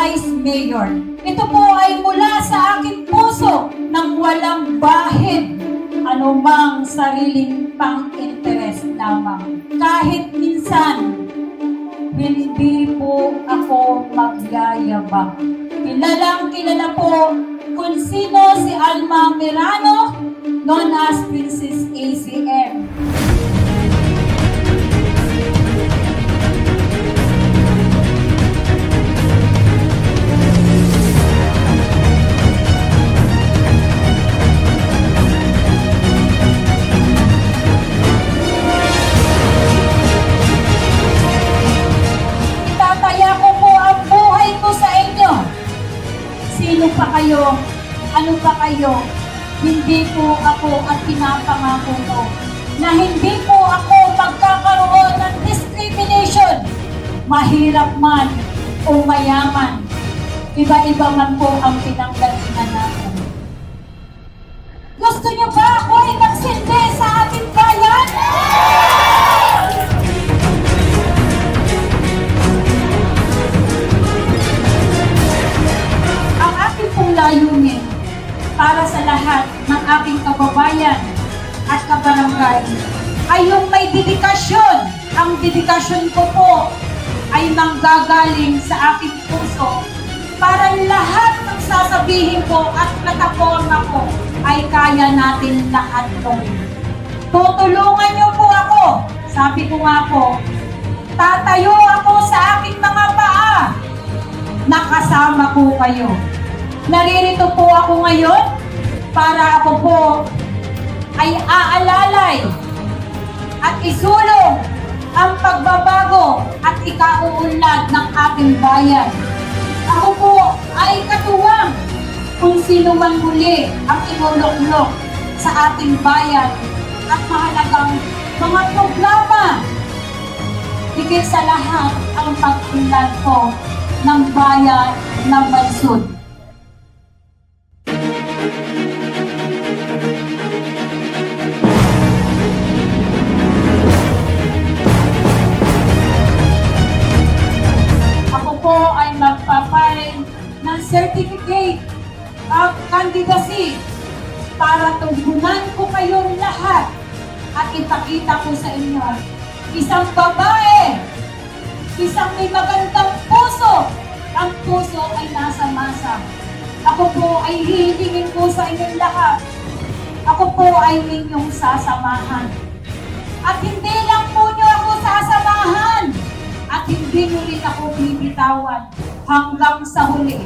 Vice Mayor. Ito po ay mula sa aking puso nang walang bahid, anumang sariling pang-interes lamang. Kahit minsan, hindi po ako magyayabang. Kilala po kung sino si Alma Mirano, known as Princess ACM. Sino pa kayo? Ano pa kayo? Hindi po ako at pinapangako ko na hindi po ako magkakaroon ng discrimination. Mahirap man o mayaman, iba-iba man po ang pinanggalingan natin. Gusto niyo ba ako ay magsindi sa ating bayan? Layunin para sa lahat ng aking kababayan at kabarangay ay yung may dedikasyon. Ang dedikasyon ko po ay manggagaling sa aking puso para lahat ng sasabihin ko at plataforma ko ay kaya natin lahat gawin. Tutulungan niyo po ako. Sabi ko nga po, tatayo ako sa aking mga paa. Nakasama ko kayo. Naririto po ako ngayon para ako po ay aalalay at isulong ang pagbabago at ikauunlad ng ating bayan. Ako po ay katuwang kung sino man muli ang inulong-ulong sa ating bayan at mahalagang mga programa. Higit sa lahat ang pag-unlad ko ng bayan ng Bansud. Magpapile ng certificate of candidacy para tugunan ko kayong lahat at ipakita ko sa inyo isang babae, isang may magandang puso. Ang puso ay nasa masa. Ako po ay hihilingin ko sa inyong lahat. Ako po ay inyong sasamahan. At hindi lang po nyo ako sasamahan at hindi nyo rin ako bibitawan hanggang sa huli.